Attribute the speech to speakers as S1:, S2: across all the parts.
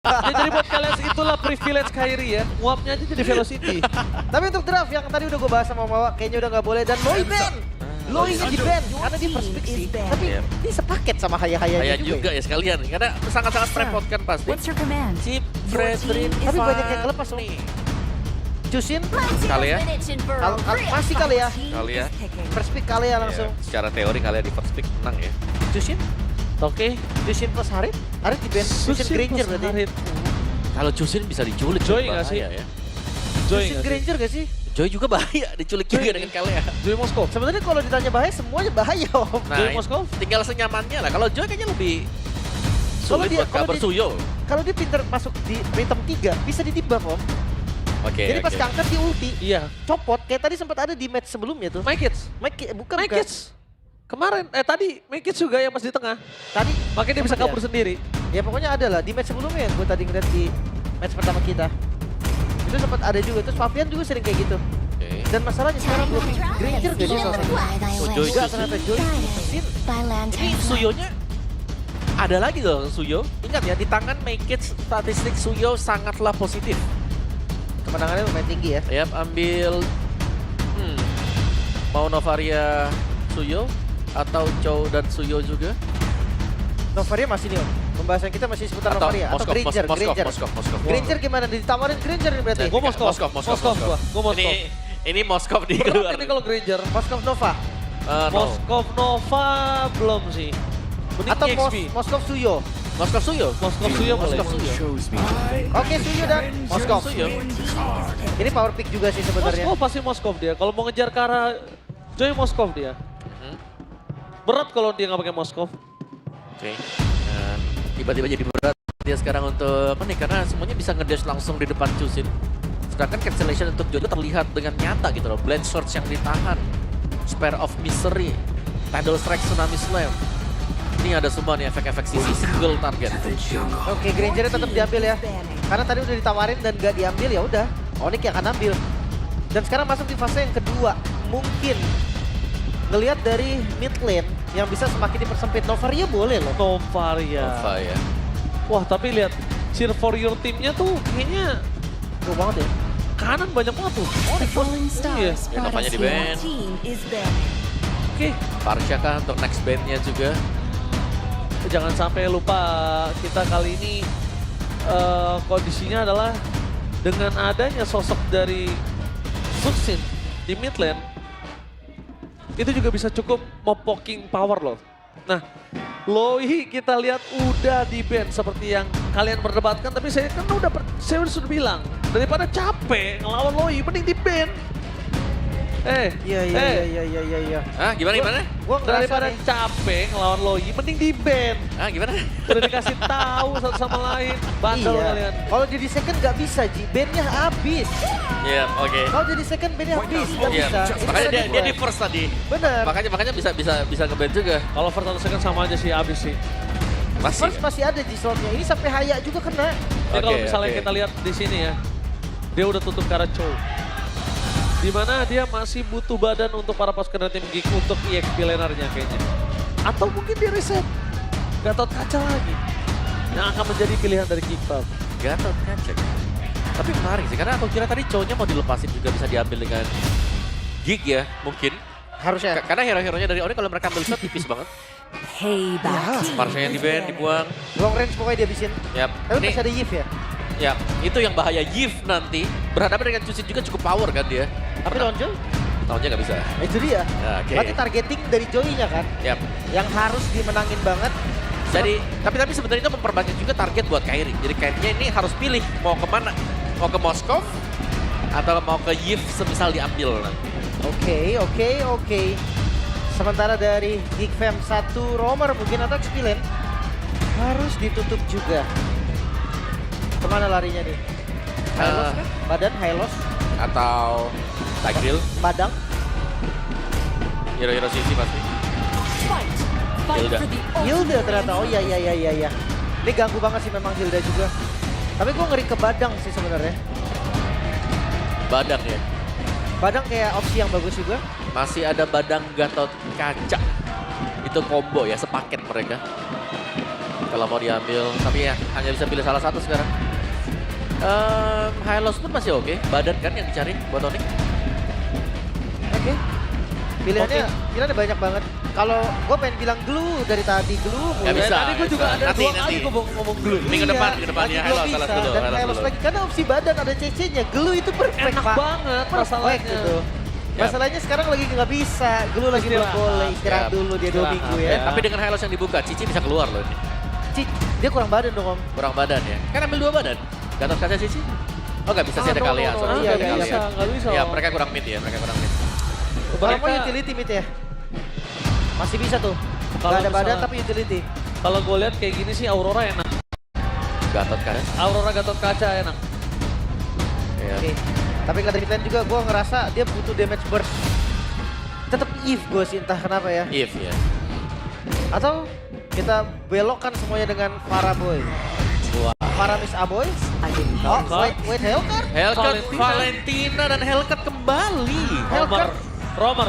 S1: Ya jadi buat kalian itulah privilege Kairi ya. Nguapnya aja jadi velocity.
S2: Tapi untuk draft yang tadi udah gue bahas sama Mawa, kayaknya udah nggak boleh. Dan Loi ban. Loinya di ban karena dia first pick sih. Tapi dia sepaket sama Haya-Hayanya
S3: Kayak
S2: juga.
S3: juga ya sekalian. Karena sangat-sangat merepotkan pasti.
S4: What's your command?
S3: Chip, Fredrin,
S2: Tapi banyak yang kelepas loh.
S3: nih.
S2: Jusin,
S3: Kali ya.
S2: masih kali ya.
S3: Kali ya.
S2: First pick kali ya langsung.
S3: Ya, secara teori kalian di first pick menang ya.
S2: Jusin,
S1: Oke.
S2: Jusin plus Harit. Harit di ban. Jusin Granger berarti.
S1: Harit.
S3: Kalau Chusin bisa diculik.
S1: Joy
S3: bahaya
S1: nggak sih?
S3: Ya.
S1: Joy
S2: Jusin
S1: nggak sih?
S2: Granger gak sih?
S3: Joy juga bahaya, diculik juga dengan kalian.
S1: Joy Moskov.
S2: Sebenarnya kalau ditanya bahaya, semuanya bahaya om.
S3: Nah,
S1: Joy Moskov?
S3: tinggal senyamannya lah. Kalau Joy kayaknya lebih
S2: Kalau
S3: sulit
S2: dia-
S3: buat
S2: kalau
S3: cover
S2: dia-
S3: Suyo.
S2: Kalau dia pinter masuk di rhythm 3, bisa di debuff om.
S3: Oke.
S2: Jadi pas keangkat di ulti,
S1: Iya.
S2: copot. Kayak tadi sempat ada di match sebelumnya tuh.
S1: My Kids.
S2: Bukan
S1: My
S2: kan?
S1: Kids. Kemarin, tadi My Kids juga yang pas di tengah.
S2: Tadi
S1: Makanya dia bisa
S2: Sempat ya?
S1: kabur sendiri.
S2: ya pokoknya ada lah di match sebelumnya yang gue tadi ngeliat di match pertama kita. Itu sempat ada juga, terus Fabian juga sering kayak gitu.
S3: Oke.
S2: Dan masalahnya sekarang belum Granger gak sih salah satu?
S3: Oh, Joy
S2: Enggak
S3: Jusin.
S2: ternyata Joy Jusin.
S3: Ini Suyonya ada lagi loh Suyo. Ingat ya, di tangan Make It statistik Suyo sangatlah positif.
S2: Kemenangannya lumayan tinggi ya.
S3: Yap, ambil mau Novaria Suyo atau Chow dan Suyo juga.
S2: Novaria masih nih om. Pembahasan kita masih seputar
S3: Atau
S2: Novaria. Atau
S3: Moskov,
S2: Granger, Granger.
S3: Moskov.
S2: Granger gimana? Ditawarin Granger nih berarti.
S1: Gua Moskov.
S3: Moskov.
S1: Moskov gua. Gua Moskov.
S3: Ini Moskov di
S1: Berat
S3: keluar.
S1: ini kalau Granger.
S2: Moskov Nova.
S3: No.
S1: Moskov Nova belum sih. Mending
S2: Atau
S1: EXP.
S2: Moskov Suyo.
S3: Moskov Suyo.
S1: Moskov Suyo boleh.
S3: Moskov Suyo.
S2: Oke Suyo dan Moskov.
S3: Suyo.
S2: Ini power pick juga sih sebenarnya.
S1: Moskov pasti Moskov dia. Kalau mau ngejar ke arah Joy Moskov dia. Berat kalau dia nggak pakai Moskov.
S3: Oke. Nah, tiba-tiba jadi berat dia sekarang untuk apa nih? Karena semuanya bisa ngedash langsung di depan Chusin. Sedangkan cancellation untuk Jojo terlihat dengan nyata gitu loh. Blade Swords yang ditahan. Spare of Misery. Tidal Strike Tsunami Slam. Ini ada semua nih efek-efek sisi single target.
S2: Oke, Granger tetap diambil ya. Karena tadi udah ditawarin dan gak diambil ya udah. Onyx yang akan ambil. Dan sekarang masuk di fase yang kedua. Mungkin ngelihat dari mid lane yang bisa semakin dipersempit. Novaria boleh loh.
S1: Novaria.
S3: Nova ya.
S1: Wah tapi lihat cheer for your teamnya tuh kayaknya
S2: Tuh banget ya.
S1: kanan banyak banget tuh. Iya.
S3: Ya, Novanya di ban.
S1: Oke.
S3: Parsha kah untuk next bandnya juga.
S1: Jangan sampai lupa kita kali ini kondisinya adalah dengan adanya sosok dari Suxin di mid lane itu juga bisa cukup poking power loh. Nah, Loi kita lihat udah di ban seperti yang kalian perdebatkan, tapi saya kan saya sudah bilang daripada capek ngelawan Loi mending di ban.
S2: Iya.
S3: Ah, gimana?
S2: Gua ngerasa
S1: Daripada
S2: nih.
S1: capek ngelawan Loi mending di ban.
S3: Ah, gimana?
S1: Udah dikasih tahu satu sama lain. Bandel
S2: Iya.
S1: kalian.
S2: Kalau jadi second gak bisa Ji. Bandnya habis.
S3: Iya, oke.
S2: Kalau jadi second bandnya habis. Gak
S3: Iya,
S2: bisa. Ini
S3: makanya
S2: kan
S3: dia
S2: dua.
S3: di first tadi.
S2: Bener.
S3: Makanya bisa nge-ban juga.
S1: Kalau first atau second sama aja sih abis sih.
S3: Masih.
S2: First masih ada di slotnya. Ini sampai Haya juga kena.
S1: Jadi kalau
S3: Oke,
S1: misalnya
S3: oke.
S1: kita lihat di sini ya, dia udah tutup ke arah Chow. Dimana dia masih butuh badan untuk para pasukan tim Geek untuk EXP lanernya kayaknya. Atau mungkin dia reset Gatot Kaca lagi. Yang akan menjadi pilihan dari Geek Pub.
S3: Gatot Kaca. Tapi menarik sih, karena aku kira tadi cowoknya mau dilepasin juga bisa diambil dengan gig ya, mungkin.
S2: Harusnya.
S3: Karena hero-heronya dari Oni kalau mereka ambil shot tipis banget.
S4: Payback.
S3: Parsha yang di-ban, dibuang.
S2: Long range pokoknya dia habisin.
S3: Yap.
S2: Tapi
S3: Ini,
S2: masih ada Yif ya.
S3: ya, itu yang bahaya Yif nanti. Berhadapan dengan Chusin juga cukup power kan dia.
S2: Tapi lawan Joy,
S3: Tahunnya nggak bisa.
S2: itu dia.
S3: Ya, oke.
S2: Berarti targeting dari Joy-nya kan.
S3: Yap.
S2: Yang harus dimenangin banget.
S3: Jadi, tapi sebenarnya itu memperbanyak juga target buat Kairi. Jadi Kairi ini harus pilih mau kemana. Mau ke Moskov atau mau ke Yif semisal diambil nanti.
S2: Oke. Sementara dari Geek Fam 1 Romer mungkin atau Xpilen harus ditutup juga. Kemana larinya nih? Hylos kan? Badan Hylos,
S3: Atau Tigreal,
S2: Badang.
S3: hero-hero sisi pasti. Hilda.
S2: Hilda ternyata. Oh iya. Ini ganggu banget sih memang Hilda juga. Tapi gue ngeri ke Badang sih sebenarnya.
S3: Badang ya.
S2: Badang kayak opsi yang bagus juga.
S3: Masih ada Badang Gatot Kaca. Itu combo ya, sepaket mereka. kalau mau diambil. Tapi ya hanya bisa pilih salah satu sekarang. Hylos pun masih oke. Badan kan yang dicari buat Onyx.
S2: Oke. Pilihannya ada banyak banget. Kalau gue pengen bilang glue dari tadi, glue.
S3: Nggak bisa.
S1: Tadi gue juga ada
S3: Nanti,
S1: 2 kali gue ngomong glue.
S3: Minggu depan ya
S2: lagi
S3: Hylos
S2: belum
S3: salah
S2: bisa.
S3: dulu.
S2: Dan
S3: Hylos
S2: Hylos
S3: dulu.
S2: lagi, karena opsi badan ada CC-nya. Glue itu perfect,
S1: Enak
S2: Pak.
S1: banget
S2: Perfect
S1: masalahnya.
S2: gitu.
S3: Ya.
S2: Masalahnya sekarang lagi nggak bisa. Glue lagi belum
S1: Istirahat.
S2: boleh. Istirahat
S3: Ya,
S2: dulu dia 2
S1: istirahat.
S2: minggu
S3: Eh,
S2: ya.
S3: tapi dengan Hylos yang dibuka, Cici bisa keluar loh ini.
S2: Dia kurang badan dong, Om.
S3: Kurang badan ya. Kan ambil 2 badan. Gatot kaca Cici. Oh nggak bisa sih ada
S2: no,
S3: kalian.
S2: no, no.
S3: Sorry,
S2: Iya,
S3: ada
S2: iya,
S3: kalian.
S2: iya.
S1: Nggak bisa.
S3: Ya mereka kurang mid ya, mereka kurang mid.
S2: Kalau mau
S1: Mereka-
S2: utility mid ya. Masih bisa tuh.
S1: Kalau
S2: Gak ada badan
S1: misalnya-
S2: tapi utility.
S1: Kalau gue lihat kayak gini sih Aurora enak.
S3: Gatot kaca.
S1: Aurora Gatot Kaca enak.
S3: Ya.
S2: Oke. Tapi nggak dari plan juga, gue ngerasa dia butuh damage burst. Tetap Eve gue sih, entah kenapa ya.
S3: If ya.
S2: Atau kita belokkan semuanya dengan Paraboy.
S3: Wah.
S2: Paramis Aboy.
S4: I didn't
S2: Oh,
S4: know.
S2: wait, Hellcat?
S3: Hellcat
S1: Valentina.
S3: Valentina dan Hellcat kembali.
S2: Hellcat.
S1: Romer.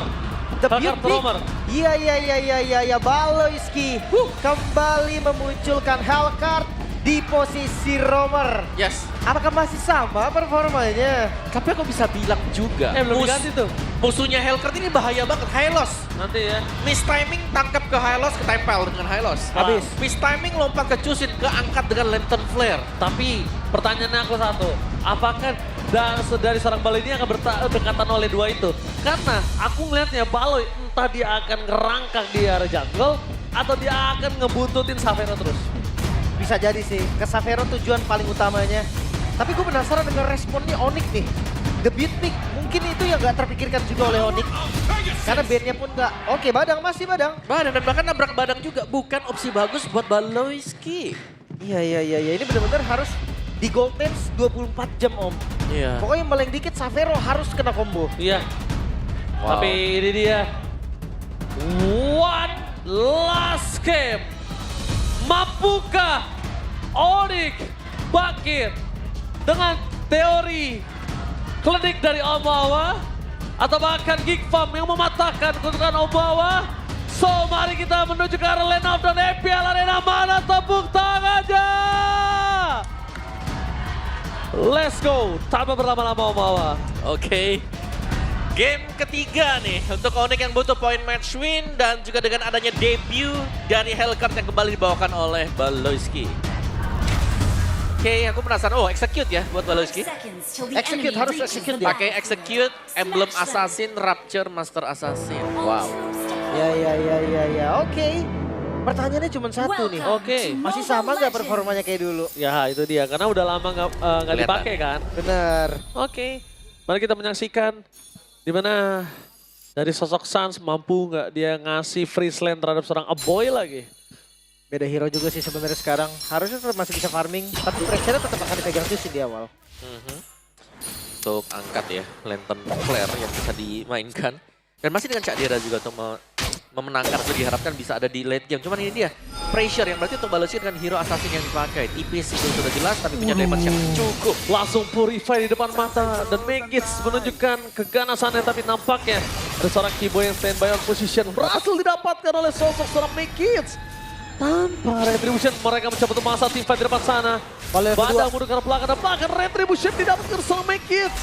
S2: The
S1: Hellcat
S2: Beauty.
S1: Romer.
S2: Iya, Baloyski kembali memunculkan Hellcat di posisi roamer.
S3: Yes.
S2: Apakah masih sama performanya?
S3: Tapi aku bisa bilang juga.
S1: Belum diganti tuh.
S3: Musuhnya Hellcat ini bahaya banget. Hylos.
S1: Nanti ya.
S3: Miss timing tangkap ke Hylos, ketempel dengan Hylos.
S2: Habis.
S3: Miss timing lompat ke Chusin, keangkat dengan Lantern Flare.
S1: Tapi pertanyaannya aku satu. Apakah dari seorang Baloy ini akan berdekatan oleh 2 itu? Karena aku ngelihatnya Baloy entah dia akan ngerangkak di area jungle atau dia akan ngebuntutin Savero terus.
S2: Bisa jadi sih, ke Savero tujuan paling utamanya. Tapi gue penasaran dengan responnya Onyx nih. The Beat Pick, mungkin itu yang gak terpikirkan juga oleh Onyx. Karena bandnya pun gak, oke Badang, masih Badang.
S3: Badan dan bahkan nabrak Badang juga bukan opsi bagus buat Baloyski.
S2: Iya, ini benar-benar harus di gold dance 24 jam Om.
S3: Iya.
S2: Pokoknya meleng dikit Savero harus kena combo.
S1: Iya.
S3: Wow.
S1: Tapi ini dia. One last game. Mampukah Onyx bangkit dengan teori klinik dari Omawa atau bahkan Geek Farm yang mematahkan kedudukan Omawa? So mari kita menuju ke arah lane off dan EPL Arena, mana tepuk tangannya? Let's go, tanpa berlama-lama Omawa.
S3: Oke. Game ketiga nih untuk Onyx yang butuh point match win dan juga dengan adanya debut dari Hellcat yang kembali dibawakan oleh Baloyski. Oke, aku penasaran. Oh, execute ya buat Baloyski.
S2: Execute, harus execute dia.
S3: Pakai execute, emblem assassin, rapture, master assassin. Wow.
S2: Ya, oke. Pertanyaannya cuma satu nih.
S1: Oke.
S2: Masih sama nggak performanya kayak dulu?
S1: Ya itu dia, karena udah lama nggak
S3: Kelihatan.
S1: dipakai kan.
S2: Bener.
S1: Oke, mari kita menyaksikan di mana dari sosok Sans mampu nggak dia ngasih freeze lane terhadap seorang Aboy lagi.
S2: Beda hero juga sih sebenarnya sekarang. Harusnya tetap masih bisa farming, tapi pressure tetap akan dipegang Chusin di awal.
S3: Untuk angkat ya, Lantern Flare yang bisa dimainkan. Dan masih dengan Cak Dira juga untuk memenangkan atau diharapkan bisa ada di late game. Cuman ini dia, pressure yang berarti untuk Baloyski dengan hero assassin yang dipakai. Tipis itu sudah jelas, tapi punya damage yang cukup.
S1: Langsung purify di depan mata dan Megits menunjukkan keganasannya, tapi nampaknya ada seorang Kibo yang standby on position berhasil didapatkan oleh sosok seorang Megits. Tanpa retribution mereka mencoba untuk masa team fight di depan sana.
S2: Oleh
S1: Badang
S2: kedua.
S1: mundur ke arah belakang dan bahkan retribution didapatkan seorang Megits.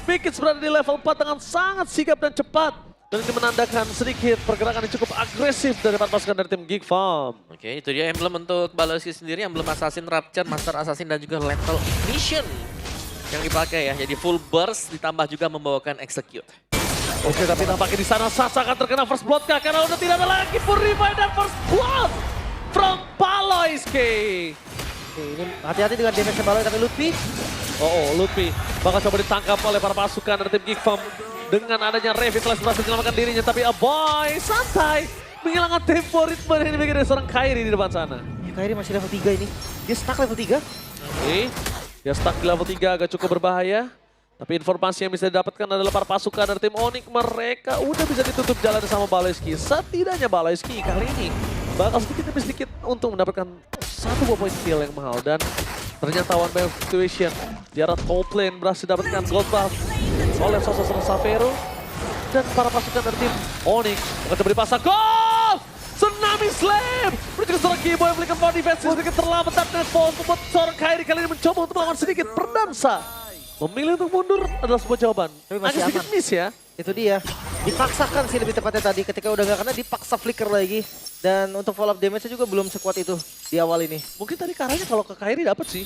S1: Megits berada di level 4 dengan sangat sigap dan cepat. Dan ini menandakan sedikit pergerakan yang cukup agresif dari pasukan dari tim Geek Farm.
S3: Oke, itu dia emblem untuk Baloyski sendiri, emblem assassin, rapture, master assassin dan juga lethal ignition yang dipakai ya. Jadi full burst ditambah juga membawakan execute.
S1: Oke, tapi tampaknya di sana Sasa akan terkena first blood kah? Karena udah tidak ada lagi purify dan first blood from Baloyski.
S2: Oke, ini hati-hati dengan damage Baloy tapi Lutfi.
S1: Lutfi bakal coba ditangkap oleh para pasukan dari tim Geek Farm. Dengan adanya Revitalize berhasil menyelamatkan dirinya, tapi Aboy santai menghilangkan tempo ritme yang dimiliki dari seorang Kairi di depan sana.
S2: Ya, Kairi masih level 3 ini. Dia stuck level 3.
S1: Oke, dia stuck di level 3 agak cukup berbahaya. Tapi informasi yang bisa didapatkan adalah para pasukan dari tim Onyx mereka udah bisa ditutup jalan sama Baloyski. Setidaknya Baloyski kali ini bakal sedikit demi sedikit untuk mendapatkan 1 buah poin kill yang mahal. Dan ternyata one by situation di arah top lane berhasil dapatkan gold buff oleh sosok Savero. Dan para pasukan dari tim Onyx akan coba dipasang. Gol! Senam Tsunami Slam! Menuju ke seorang Keyboy, belikan power defense sedikit terlambat. Dan Netfall membuat seorang Kairi kali ini mencoba untuk melawan sedikit berdansa. Memilih untuk mundur adalah sebuah jawaban.
S2: Tapi masih
S1: Agak sedikit
S2: aman.
S1: miss ya.
S2: Itu dia. Dipaksakan sih lebih tepatnya tadi ketika udah gak kena dipaksa flicker lagi. Dan untuk follow up damage-nya juga belum sekuat itu di awal ini.
S1: Mungkin tadi karanya kalau ke Kairi dapat sih.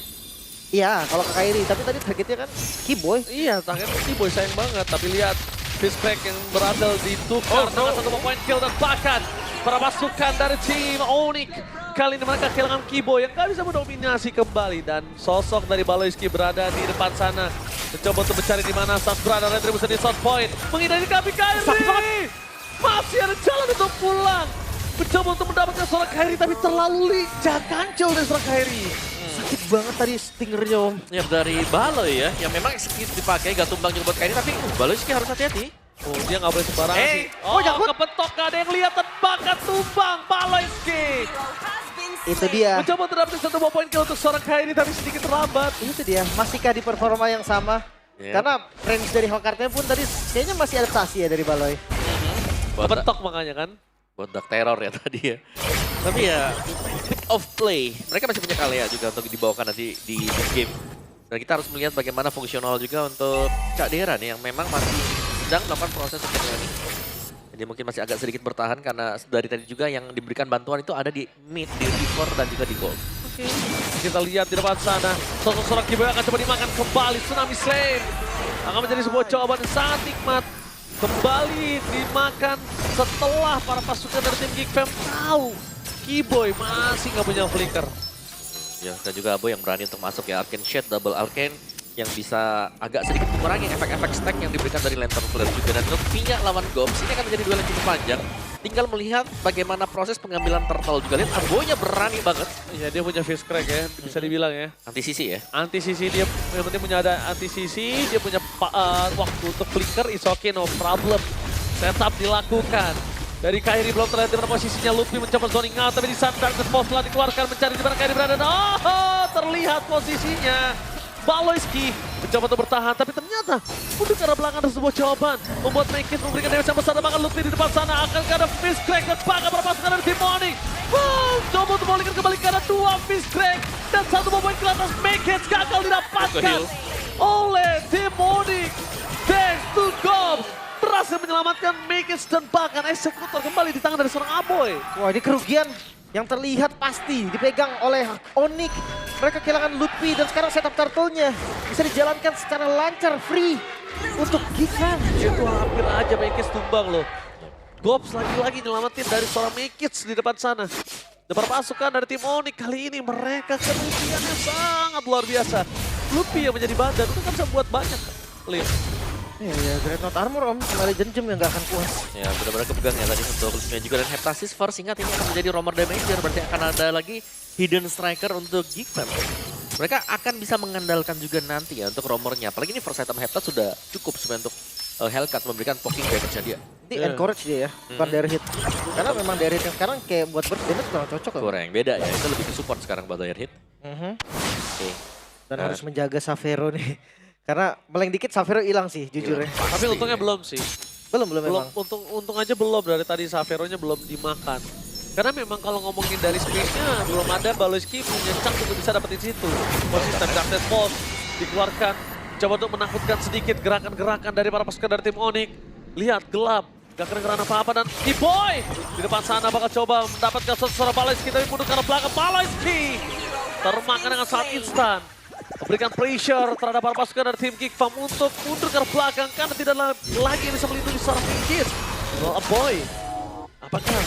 S2: Iya, kalau ke Kairi. Tapi tadi targetnya kan Keyboy.
S1: Iya, tangannya Keyboy sayang banget. Tapi lihat Fishcrack yang berhasil ditukar dengan satu point kill dan bahkan para pasukan dari tim Onyx. Kali ini mereka kehilangan Keyboy yang gak bisa mendominasi kembali. Dan sosok dari Baloyski berada di depan sana. Mencoba untuk mencari di mana Sas berada. Retribution di shot point. Menghindari kami Kairi. Masih ada jalan untuk pulang. Mencoba untuk mendapatkan seorang Kairi tapi terlalu lincah. Kancil dari seorang Kairi.
S2: Sakit banget tadi stingernya Om.
S3: Ya dari Baloy ya, yang memang execute dipakai gak tumbang juga buat Kairi, tapi Baloyski harus hati-hati.
S1: Oh, dia nggak boleh sembarangan sih.
S2: oh, jakut.
S1: Kepetok, gak ada yang lihat dan bakat tumbang Baloyski.
S2: Itu dia.
S1: Mencoba untuk dapetin satu poin kill untuk seorang Kairi tapi sedikit terlambat.
S2: Itu dia. Masihkah di performa yang sama?
S3: Yeah.
S2: Karena range dari Hawkart-nya pun tadi kayaknya masih adaptasi ya dari Baloy.
S1: Kepetok makanya kan.
S3: Buat dark terror ya tadi ya. Tapi ya, pick of play. Mereka masih punya Kalea juga untuk dibawakan nanti di game. Dan kita harus melihat bagaimana fungsional juga untuk Kak Dera nih yang memang masih sedang melakukan proses seperti ini. Jadi mungkin masih agak sedikit bertahan karena dari tadi juga yang diberikan bantuan itu ada di mid, di Reaper dan juga di gold.
S1: Oke. Kita lihat di depan sana. Sosok seorang Keyboy akan coba dimakan kembali. Tsunami Slam akan menjadi sebuah jawaban yang sangat nikmat. Kembali dimakan setelah para pasukan dari tim Geek Fam tahu Keyboy masih nggak punya flicker.
S3: Ya, dan juga Abo yang berani untuk masuk ya, Arcane Shade, Double Arcane yang bisa agak sedikit mengurangi efek-efek stack yang diberikan dari Lantern Flare juga. Dan untuk Pinya lawan Gops, ini akan menjadi duel yang cukup panjang. Tinggal melihat bagaimana proses pengambilan turtle juga. Lihat Abonya berani banget.
S1: Iya, dia punya Fishcrack ya, bisa dibilang ya.
S3: Anti-sisi ya.
S1: Anti-sisi dia, yang penting punya ada anti-sisi, dia punya waktu untuk flicker, is okay, no problem. Setup dilakukan. Dari Kairi belum terlihat di mana posisinya, Luffy mencoba zoning out, tapi di sana Darkness Pulse telah dikeluarkan mencari di mana Kairi berada. Oh, terlihat posisinya. Baloyski mencoba untuk bertahan, tapi ternyata mundur ke arah belakang ada sebuah jawaban. Membuat Mekis memberikan damage yang besar dan bahkan Luffy di depan sana. Akan ada Fishcrack dan bahkan para pasukan dari tim Onyx. Wow, coba untuk memulihkan kembali ke arah dua Fishcrack. Dan satu poin ke atas Mekis gagal didapatkan oleh tim Onyx. Thanks to Gob. Berhasil menyelamatkan Mekis dan bahkan eksekutor kembali di tangan dari seorang Aboy.
S2: Wah, ini kerugian yang terlihat pasti dipegang oleh Onyx. Mereka kehilangan Lutfi dan sekarang setup turtle-nya bisa dijalankan secara lancar, free untuk Geek Fam.
S1: Itu hampir aja Mekis tumbang loh. Gobs lagi-lagi nyelamatin dari seorang Mekis di depan sana. Depan pasukan dari tim Onyx kali ini mereka kerugiannya sangat luar biasa. Luffy yang menjadi badan itu kan bisa buat banyak. Lihat.
S2: Iya, Dreadnought Armor Om, sama Legend Gem yang gak akan puas.
S3: Ya, benar-benar kepegang ya tadi untuk Luffy juga. Dan Heptasis First, ingat ini akan menjadi Roamer Damager. Berarti akan ada lagi Hidden Striker untuk Geek Fam. Mereka akan bisa mengandalkan juga nanti ya untuk Roamernya. Apalagi ini first item Heptas sudah cukup sebenarnya untuk Hellcat memberikan poking damage dia.
S2: Ini encourage dia ya, bukan dare hit. Karena memang dare hit yang sekarang kayak buat burst damage kurang cocok.
S3: Kurang, beda ya. Itu lebih ke support sekarang buat Dire Hit. Oke.
S2: Dan harus menjaga Savero nih. Karena meleng dikit Savero hilang sih jujur ya.
S1: Tapi untungnya belum sih.
S2: Belum
S1: Belum,
S2: memang.
S1: untung aja belum dari tadi Saveronya belum dimakan. Karena memang kalau ngomongin dari space-nya belum ada Baloyski punya chance untuk bisa dapetin situ. Posisi Darkness Pulse dikeluarkan. Coba untuk menakutkan sedikit gerakan-gerakan dari para pasukan dari tim Onyx. Lihat gelap, gak kedengeran apa-apa dan Keyboy di depan sana bakal coba mendapatkan seorang Baloyski tapi mundur ke arah belakang. Baloyski termakan dengan sangat instan. Memberikan pressure terhadap para pasukan dari tim Geek Fam untuk mundur ke arah belakang karena tidak lagi bisa melindungi seorang Mekis. Well, Aboy, apakah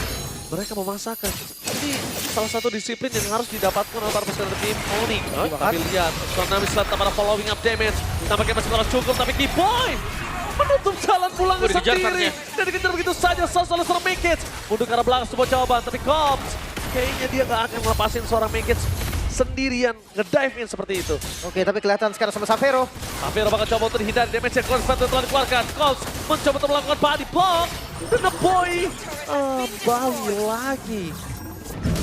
S1: mereka memasakkan? Ini salah satu disiplin yang harus didapatkan oleh para pasukan dari tim Onyx. Tapi lihat, Tsunami Slam tanpa following up damage. Tampaknya masih kurang cukup, tapi Keyboy menutup jalan pulang sendiri. Dan dikejar begitu saja oleh seorang Mekis. Mundur ke arah belakang sebuah jawaban, tapi Cobbs kayaknya dia gak akan melepasin seorang Mekis sendirian nge-dive in seperti itu.
S2: Oke, tapi kelihatan sekarang sama Savero.
S1: Savero bakal coba untuk dihindari damage yang konstan telah dikeluarkan. Coles mencoba untuk melakukan body block. Dan The Boy kembali lagi.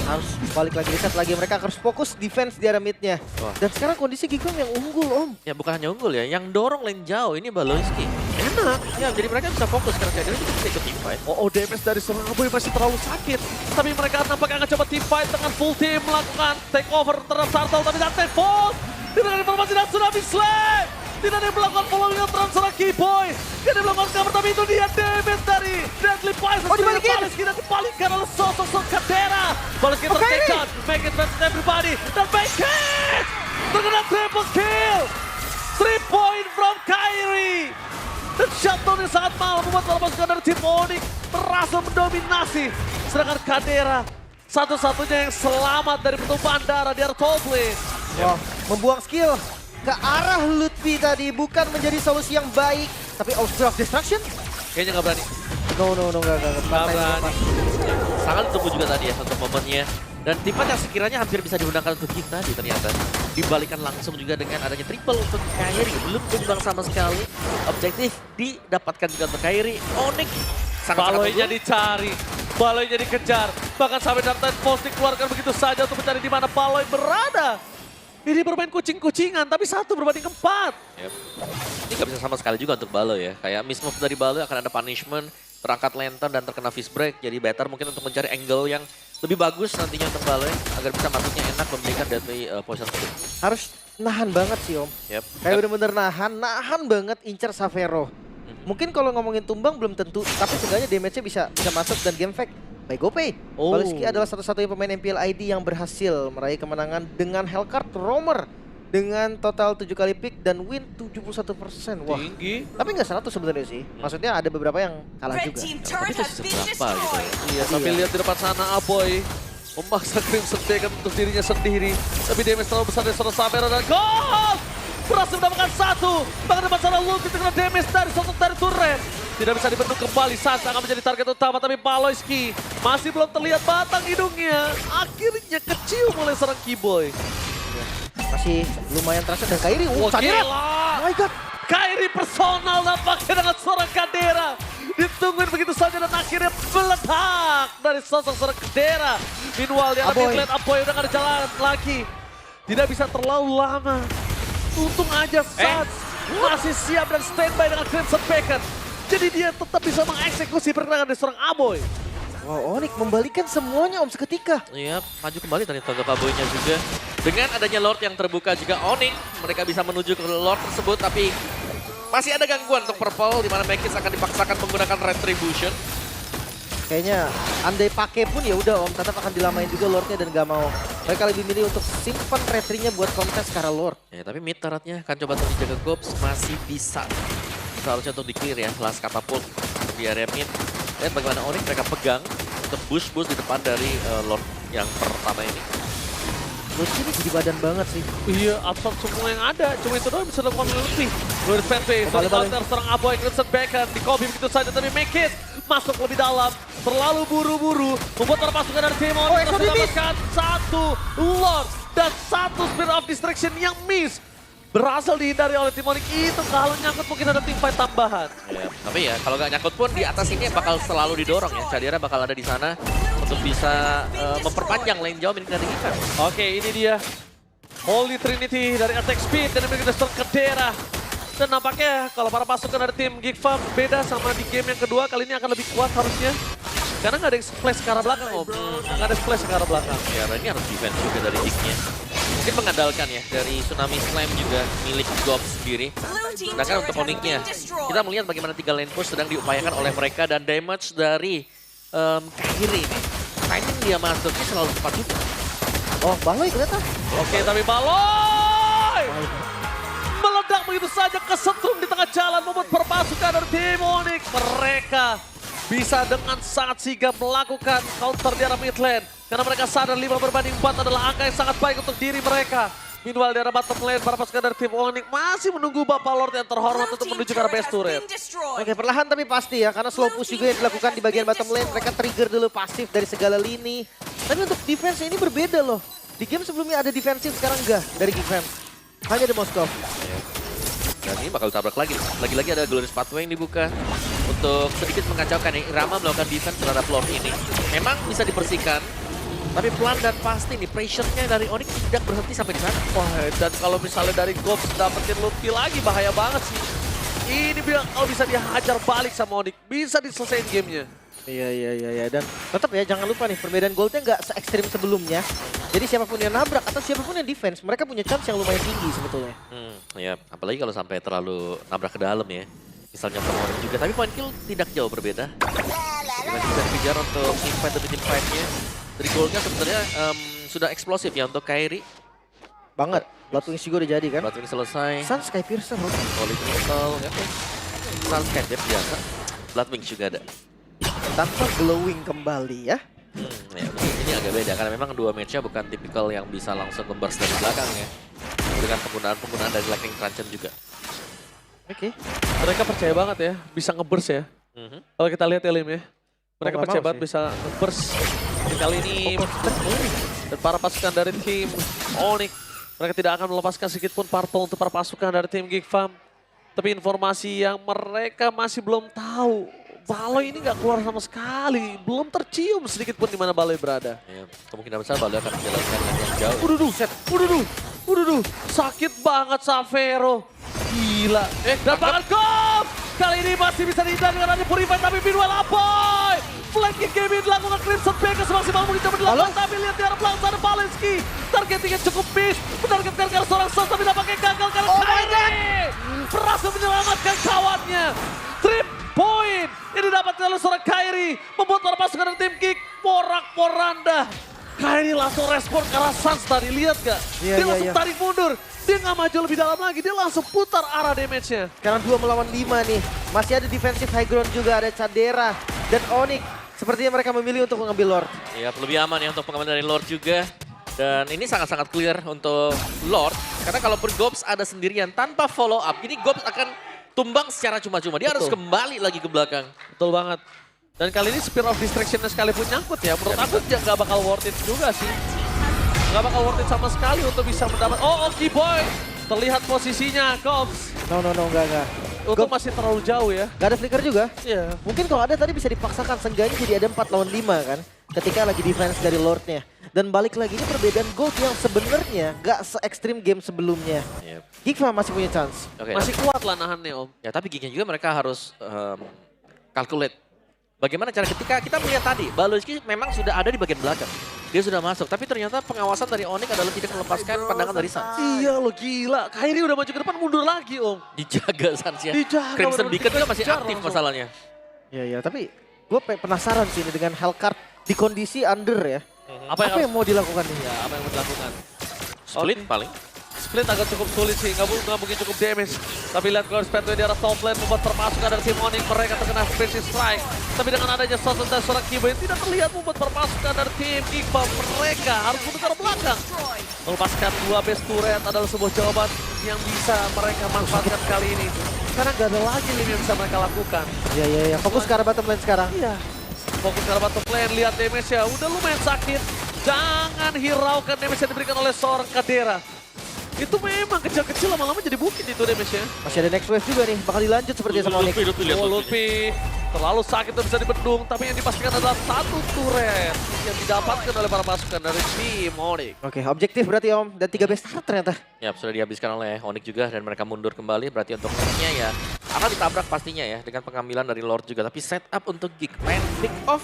S2: Harus balik lagi, reset lagi. Mereka harus fokus defense di area mid-nya.
S3: Wah.
S2: Dan sekarang kondisi Gigfam yang unggul, Om.
S3: Ya bukan hanya unggul ya, yang dorong lane jauh ini Baloyski.
S1: Enak.
S3: Ya jadi mereka bisa fokus karena Kairi juga bisa ikut teamfight.
S1: Oh, damage dari seorang Aboy masih terlalu sakit. Tapi mereka nampaknya akan coba teamfight dengan full team melakukan takeover terhadap Sartel. Tapi Dante Falls tidak ada informasi dan Tsunami Slam. Tidak ada yang melakukan following up terhadap seorang Keyboy. Tidak ada yang melakukan cover, tapi itu dia damage dari Deadly Poison.
S2: Oh, dibalikin.
S1: Kita dibalikan oleh sosok Kadera. Baleski
S2: Oh, Kairi.
S1: tertekan. Make it versus everybody. Dan make it! Terkena triple kill. 3 point from Kairi. Dan shutdown yang sangat mahal membuat para pasukan dari tim Onyx berhasil mendominasi. Sedangkan Kadera satu-satunya yang selamat dari pertumpahan darah di area top lane.
S2: Wah, membuang skill ke arah Lutfi tadi bukan menjadi solusi yang baik. Tapi Obstacle of Destruction?
S1: Kayaknya nggak berani.
S2: No, enggak.
S1: Nggak
S2: Pantai
S1: berani.
S2: lepas.
S3: Sangat ditunggu juga tadi ya untuk momennya. Dan teamfight yang sekiranya hampir bisa digunakan untuk hit tadi ternyata. Dibalikan langsung juga dengan adanya triple untuk Kairi. Belum tumbang sama sekali. Objektif didapatkan juga untuk Kairi. Onyx sangat-sangat
S1: Baloynya
S3: unggul.
S1: dicari, Baloynya dikejar. Bahkan sampai Darkness Force dikeluarkan begitu saja untuk mencari di mana Baloy berada. Ini bermain kucing-kucingan, tapi 1 berbanding 4.
S3: Yep. Ini gak bisa sama sekali juga untuk Baloy ya. Kayak miss move dari Baloy akan ada punishment, terangkat lantern dan terkena fist break. Jadi better mungkin untuk mencari angle yang lebih bagus nantinya untuk Baloy agar bisa masuknya enak memberikan deadly poison kill.
S2: Harus nahan banget sih, Om.
S3: Yep.
S2: Kayak bener-bener nahan banget incer Savero. Mungkin kalau ngomongin tumbang belum tentu, tapi seenggaknya damage-nya bisa masuk dan game fact by GoPay.
S1: Oh.
S2: Baleski adalah satu-satunya pemain MPL ID yang berhasil meraih kemenangan dengan Hellcard Roamer dengan total 7 kali pick dan win 71%. Wah,
S1: Tinggi.
S2: tapi nggak 100 sebenarnya sih. Maksudnya ada beberapa yang kalah
S4: Red
S2: juga.
S4: team
S3: Tapi
S4: turret
S3: itu
S4: has been
S3: seberapa gitu ya.
S4: destroyed.
S1: Iya, sambil lihat di depan sana Aboy memaksa Crimson Taken untuk dirinya sendiri. Tapi damage terlalu besar dari seorang Savero dan gol! Berhasil mendapatkan 1. Bahkan depan sana Luffy terkena damage dari sosok dari turret. Tidak bisa dibentuk kembali, Sasa akan menjadi target utama. Tapi Baloyski masih belum terlihat batang hidungnya. Akhirnya kecil oleh seorang Keyboy.
S2: Masih lumayan terasa dan Kairi.
S1: Wah,
S2: Sadira.
S1: gila!
S2: Oh my god.
S1: Kairi personal nampaknya dengan seorang Kadera. Ditungguin begitu saja dan akhirnya meledak dari sosok seorang Kadera. Meanwhile, yang
S2: Aboy.
S1: mid lane Aboy udah gak ada jalan lagi. Tidak bisa terlalu lama. Untung aja Sats masih siap dan standby dengan Crimson Bacon. Jadi dia tetap bisa mengeksekusi pergerakan dari seorang Aboy.
S2: Wow, Onyx membalikan semuanya, Om, seketika.
S3: Iya, maju kembali ternyata untuk Aboynya juga. Dengan adanya Lord yang terbuka juga Onyx, mereka bisa menuju ke Lord tersebut, tapi masih ada gangguan untuk Purple, di mana Mekis akan dipaksakan menggunakan Retribution.
S2: Kayaknya andai pakai pun ya udah, Om, tetap akan dilamain juga Lordnya dan gak mau. Mereka lebih milih untuk simpan retrinya buat kontes karena Lord.
S3: Ya, tapi mid turretnya akan coba untuk dijaga Gops, masih bisa. Seharusnya untuk di-clear ya, last katapult untuk di area mid. Lihat bagaimana Onyx mereka pegang untuk boost di depan dari Lord yang pertama ini.
S2: Lord ini jadi badan banget sih.
S1: Iya, absorb semua yang ada. Cuma itu doang bisa dilakukan oleh Lutfi. Luis Fanbase,
S2: Balik.
S1: counter serang Aboy, Crimson Bacon. Di-copy begitu saja, tapi make it masuk lebih dalam. Terlalu buru-buru. Membuat para pasukan dari tim
S2: Oh,
S1: Onyx
S2: Exo di miss.
S1: mendapatkan 1 Lord dan 1 Spirit of Distraction yang miss. Berhasil dihindari oleh tim Onyx. Itu kalau nyangkut mungkin ada tim fight tambahan.
S3: Ya, tapi ya kalau nggak nyangkut pun di atas ini bakal selalu didorong ya. Cadira bakal ada di sana untuk bisa memperpanjang lane jauh milik dari kita.
S1: Oke, ini dia Holy Trinity dari Attack Speed dan memiliki dasar Kadera. Dan nampaknya kalau para pasukan dari tim Gigfam beda sama di game yang kedua, kali ini akan lebih kuat harusnya. Karena nggak ada yang splash ke arah belakang, Om. Nggak ada splash ke arah belakang.
S3: Ya, ini harus defense juga dari Dick-nya. Mungkin mengandalkan ya dari Tsunami Slam juga milik Gops sendiri.
S4: Blue team
S3: Sedangkan
S4: turret
S3: untuk
S4: has
S3: Onyx-nya,
S4: been destroyed.
S3: kita melihat bagaimana 3 lane push sedang diupayakan oleh mereka dan damage dari Kairi ini. Timing dia masuknya selalu tepat juga.
S2: Oh, Baloy kelihatan.
S1: Oke, tapi Baloy meledak begitu saja kesetrum di tengah jalan membuat perpasukan dari tim Onyx. Mereka bisa dengan sangat sigap melakukan counter di arah mid lane. Karena mereka sadar 5 berbanding 4 adalah angka yang sangat baik untuk diri mereka. Meanwhile di arah bottom lane, para pasukan dari tim Onyx masih menunggu Bapak Lord yang terhormat
S4: Blue
S1: untuk
S4: team
S1: menuju ke arah
S4: turret
S1: base
S4: has
S1: turret.
S4: been destroyed.
S2: Oke, perlahan tapi pasti ya, karena slow push juga yang dilakukan di bagian bottom lane. Mereka trigger dulu pasif dari segala lini. Tapi untuk defense ini berbeda loh. Di game sebelumnya ada defensif, sekarang enggak dari Gigfam. Hanya di Moskov.
S3: Dan ini bakal tabrak lagi. Lagi-lagi ada Glorious Pathway yang dibuka. Untuk sedikit mengacaukan ya, Irama melakukan defense terhadap Lord ini. Memang bisa dibersihkan. Tapi pelan dan pasti nih, pressure-nya dari Onyx tidak berhenti sampai di sana.
S1: Wah, dan kalau misalnya dari Gops dapetin Lutfi lagi bahaya banget sih. Ini bilang kalau bisa dihajar balik sama Onyx, bisa diselesain gamenya.
S2: Iya. Dan tetap ya jangan lupa nih perbedaan goldnya nggak se-ekstrim sebelumnya. Jadi siapapun yang nabrak atau siapapun yang defense, mereka punya chance yang lumayan tinggi sebetulnya.
S3: Ya, apalagi kalau sampai terlalu nabrak ke dalam ya. Misalnya Onyx juga, tapi point kill tidak jauh berbeda. Dengan bisa dikejar untuk invite demi fight-nya. Dari goalnya sebenarnya sudah eksplosif ya untuk Kairi.
S2: Banget. Bloodwings juga udah jadi kan.
S3: Bloodwing selesai.
S2: Sun Skypiercer loh.
S3: Holy Crystal, ya. Sunscape dia biasa. Bloodwing juga ada.
S2: Tanpa glowing kembali ya.
S3: Ya, ini agak beda karena memang dua match-nya bukan tipikal yang bisa langsung nge-burst dari belakang ya. Dengan penggunaan dari Lightning Truncheon juga.
S2: Oke.
S1: Mereka percaya banget ya, bisa nge-burst ya. Kalau kita lihat ya Lim ya. Mereka
S2: nggak
S1: percaya
S2: mau
S1: banget
S2: sih.
S1: bisa nge-burst. Di kali ini dan para pasukan dari tim Onyx, mereka tidak akan melepaskan sedikit pun purple untuk para pasukan dari tim Geek Farm. Tapi informasi yang mereka masih belum tahu, Baloi ini nggak keluar sama sekali, belum tercium sedikit pun di mana Baloi berada.
S3: Ya, kemungkinan besar Baloi akan menjalankan yang jauh.
S1: Uduh, sakit banget Savero. Gila. Dan banget Gop! Kali ini masih bisa dihindar dengan ada Purify, tapi Meanwhile Apoy! Flanking game ini dilakukan Crimson Pegasus semaksimal mungkin coba dilakukan, tapi lihat di arah belakang sana Balenski. Targetingnya cukup miss, menargetkan ke arah seorang Sos, tapi nampaknya gagal karena Kairi berhasil menyelamatkan kawannya. 3 point ini dapat oleh seorang Kairi, membuat para pasukan dari tim Geek porak-poranda. Kairi langsung respon ke arah Sans tadi, lihat gak?
S2: Iya,
S1: Dia langsung
S2: iya.
S1: tarik mundur, dia nggak maju lebih dalam lagi, dia langsung putar arah damage-nya.
S2: Sekarang 2 melawan 5 nih. Masih ada defensive high ground juga, ada Cadera dan Onyx. Sepertinya mereka memilih untuk mengambil Lord.
S3: Ya, lebih aman ya untuk pengambilan dari Lord juga. Dan ini sangat-sangat clear untuk Lord. Karena kalaupun Gops ada sendirian tanpa follow up, ini Gops akan tumbang secara cuma-cuma. Dia harus kembali lagi ke belakang.
S1: Betul banget. Dan kali ini Spear of Distraction-nya sekalipun nyangkut ya, menurut aku nggak bakal worth it juga sih. Nggak bakal worth it sama sekali untuk bisa mendapat, oh Oki Boy! Terlihat posisinya, Gops.
S2: No, enggak.
S1: Untuk masih terlalu jauh ya.
S2: Gak ada flicker juga.
S1: Iya.
S2: Mungkin kalau ada tadi bisa dipaksakan, seenggaknya jadi ada 4 lawan 5 kan. Ketika lagi defense dari Lordnya. Dan balik lagi ini perbedaan gold yang sebenarnya gak se-ekstrim game sebelumnya.
S3: Yep.
S2: Geekfam masih punya chance.
S3: Oke,
S1: Masih kuat lah nahannya Om.
S3: ya tapi gignya juga mereka harus calculate. Bagaimana cara ketika kita melihat tadi, Baloiski memang sudah ada di bagian belakang. Dia sudah masuk, tapi ternyata pengawasan dari Onyx adalah tidak melepaskan pandangan dari Sans.
S1: Iya lo gila, Kairi udah maju ke depan mundur lagi Om.
S3: Dijaga Sans ya.
S1: Dijaga,
S3: Crimson
S1: bener-bener
S3: Beacon juga masih
S1: dikejar
S3: aktif
S1: langsung.
S3: masalahnya.
S2: Iya, tapi gue penasaran sih ini dengan Hellcard di kondisi under ya.
S1: Apa
S2: Apa yang mau dilakukan nih?
S1: Ya, apa yang mau dilakukan?
S3: Split
S1: Oke.
S3: paling.
S1: Split agak cukup sulit sih, nggak mungkin cukup damage. Tapi lihat Glorious Pathway di arah top lane membuat perpasukan dari tim Onyx mereka terkena Spaceship Strike. Tapi dengan adanya Sos dan seorang Kibo yang tidak terlihat membuat perpasukan dari tim Iqbal mereka harus mundur ke belakang. Melepaskan 2 base turret adalah sebuah jawaban yang bisa mereka manfaatkan kali ini. Karena nggak ada lagi lini yang bisa mereka lakukan.
S2: Iya. Fokus ke arah bottom lane sekarang.
S1: Iya. Fokus ke arah bottom lane, lihat damage-nya. Udah lumayan sakit. Jangan hiraukan damage yang diberikan oleh seorang Cadera. Itu memang kecil-kecil lama-lama jadi bukit itu damage-nya.
S2: Masih ada next wave juga nih, bakal dilanjut seperti sama Onyx.
S1: Oh Lutfi, terlalu sakit dan bisa dibendung. Tapi yang dipastikan adalah 1 turret yang didapatkan oleh para pasukan dari tim Onyx.
S2: Oke, objektif berarti Om. Dan 3 best start ternyata.
S3: Ya, sudah dihabiskan oleh Onyx juga dan mereka mundur kembali. Berarti untuk match-nya ya akan ditabrak pastinya ya dengan pengambilan dari Lord juga. Tapi setup untuk Geek main pick off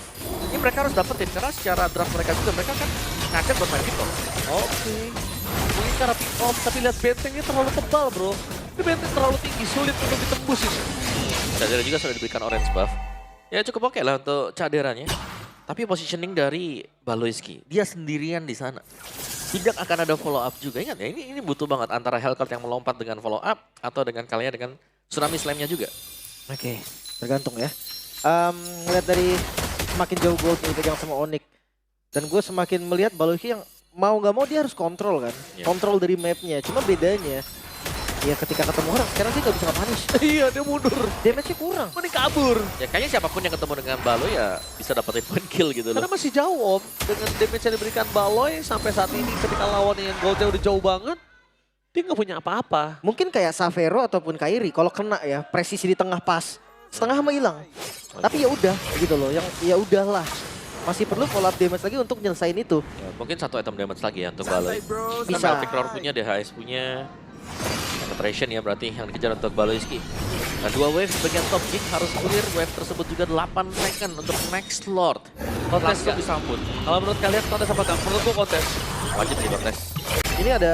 S3: ini mereka harus dapetin karena secara draft mereka juga mereka kan ngajak buat main pick off.
S1: Oke. Mungkin cara pick off, tapi lihat bentengnya terlalu tebal bro. Ini benteng terlalu tinggi, sulit untuk ditembus ini.
S3: Cadera juga sudah diberikan orange buff. Ya cukup oke lah untuk caderanya. Tapi positioning dari Baloiski, dia sendirian di sana. Tidak akan ada follow up juga. Ingat ya, ini butuh banget antara Hellcard yang melompat dengan follow up atau dengan kalian dengan Tsunami Slam-nya juga.
S2: Oke, tergantung ya. Ngeliat dari semakin jauh gold yang dipegang sama Onyx. Dan gue semakin melihat Baloiski yang mau nggak mau dia harus kontrol kan.
S3: Iya.
S2: Kontrol dari mapnya. Cuma bedanya, ya ketika ketemu orang sekarang dia nggak bisa nge-punish.
S1: Iya, dia mundur.
S2: Damage-nya kurang.
S1: Mending kabur.
S3: Ya kayaknya siapapun yang ketemu dengan Balo ya bisa dapetin point kill gitu
S1: Karena
S3: loh.
S1: masih jauh Om. Dengan damage yang diberikan Baloi sampai saat ini ketika lawannya yang goldnya udah jauh banget. Dia nggak punya apa-apa.
S2: Mungkin kayak Savero ataupun Kairi kalau kena ya presisi di tengah pas. Setengah mah hilang. Tapi ya udah gitu loh. Yang ya udahlah. masih perlu follow up damage lagi untuk nyelesain itu.
S3: Ya, mungkin 1 item damage lagi ya untuk Baloy.
S2: Bisa.
S3: Sampai Victor punya, DHS punya. Penetration ya berarti yang dikejar untuk Baloyski. Nah 2 wave bagian top kick harus clear. Wave tersebut juga 8 second untuk next Lord.
S1: Kontes
S3: Langsung
S1: nggak?
S3: disambut.
S1: Kalau menurut kalian kontes apa enggak? Menurut gue kontes.
S3: Wajib sih kontes.
S2: Ini ada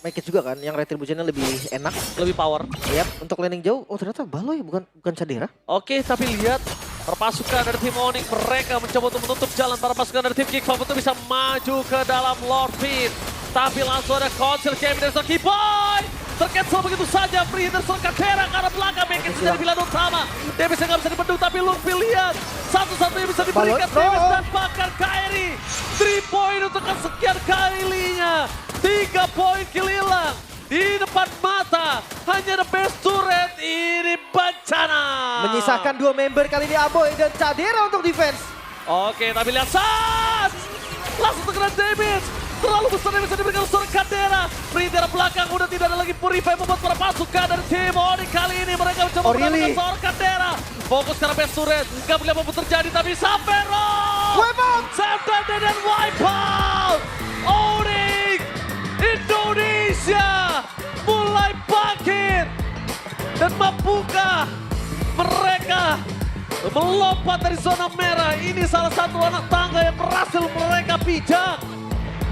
S2: make it juga kan, yang retributionnya lebih enak.
S1: Lebih power.
S2: Lihat untuk landing jauh, oh ternyata Baloy bukan Cadera.
S1: Oke, tapi lihat perpasukan dari tim Onyx, mereka mencoba untuk menutup jalan para pasukan dari tim Kickfam untuk bisa maju ke dalam Lord Pit. Tapi langsung ada Council Kemi dari Saki Boy. Tercancel begitu saja, free hitter serangkat Tera karena belakang Mekit menjadi pilihan utama. Davis yang nggak bisa dibendung, tapi Luffy lihat. Satu-satunya bisa diberikan Davis dan bakar Kairi. 3 poin untuk kesekian kalinya. 3 poin kill hilang. Di depan mata, hanya the best turret, ini bencana.
S2: Menyisakan 2 member kali ini Aboy dan Cadera untuk defense.
S1: Oke, tapi lihat saat. Langsung terkena damage. Terlalu besar yang bisa diberikan seorang Cadera. Free belakang udah tidak ada lagi purify membuat para pasukan dari tim Onyx kali ini. Mereka mencoba mendapatkan seorang Cadera. Fokus karena best turret. Gak boleh apa terjadi tapi sampai roll.
S2: Wipe out!
S1: Sampai dan wipe out. Onyx Indonesia mulai bangkit. Dan mampukah mereka melompat dari zona merah? Ini salah satu anak tangga yang berhasil mereka pijak.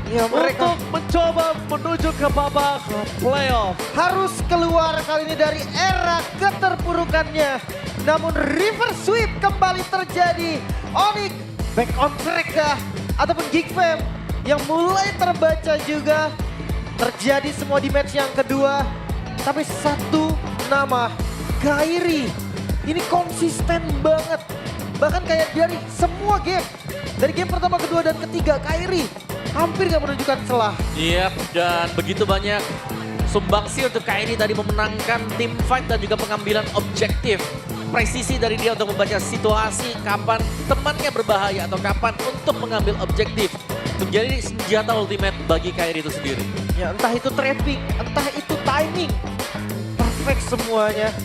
S2: Ya, mereka
S1: Untuk mencoba menuju ke babak playoff.
S2: harus keluar kali ini dari era keterpurukannya. Namun river sweep kembali terjadi. Onyx back on track kah? Ataupun Geekfam yang mulai terbaca juga. Terjadi semua di match yang kedua. Tapi satu nama, Kairi. Ini konsisten banget. Bahkan kayak dari semua game. Dari game pertama, kedua, dan ketiga, Kairi hampir gak menunjukkan celah.
S3: Yap, dan begitu banyak sumbangsi untuk Kairi tadi memenangkan tim fight dan juga pengambilan objektif. Presisi dari dia untuk membaca situasi, kapan temannya berbahaya atau kapan untuk mengambil objektif. Menjadi senjata ultimate bagi Kairi itu sendiri.
S2: Ya entah itu trapping, entah itu timing. Perfect semuanya.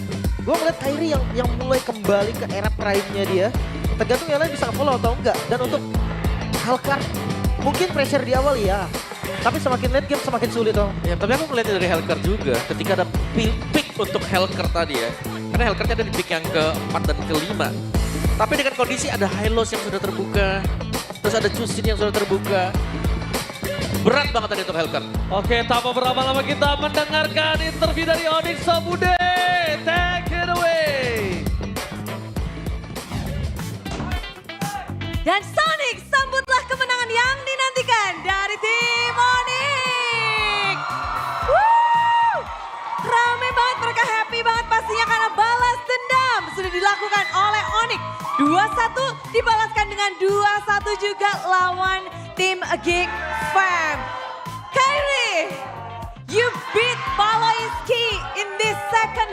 S2: Gue ngeliat Kairi yang mulai kembali ke era prime-nya dia. Tergantung yang lain bisa follow atau enggak. Dan untuk Hellcard, mungkin pressure di awal ya. Tapi semakin late game semakin sulit dong.
S3: Ya, tapi aku melihat dari Hellcard juga ketika ada pick untuk Hellcard tadi ya. Karena Hellcard ada di pick yang keempat dan kelima. Tapi dengan kondisi ada Hylos yang sudah terbuka. Terus ada Chusin yang sudah terbuka. Berat banget tadi untuk Hellcard.
S1: Oke, tanpa berlama-lama kita mendengarkan interview dari Onyx Sabude. Take it away.
S4: Dan Sonic, sambutlah kemenangan yang dinantikan dari tim Onyx. Woo! Rame banget, mereka happy banget pastinya karena balas dendam sudah dilakukan oleh Onyx. 2-1 dibalaskan dengan 2-1 juga lawan tim Geekfam. Kairi, you beat Baloyski in this second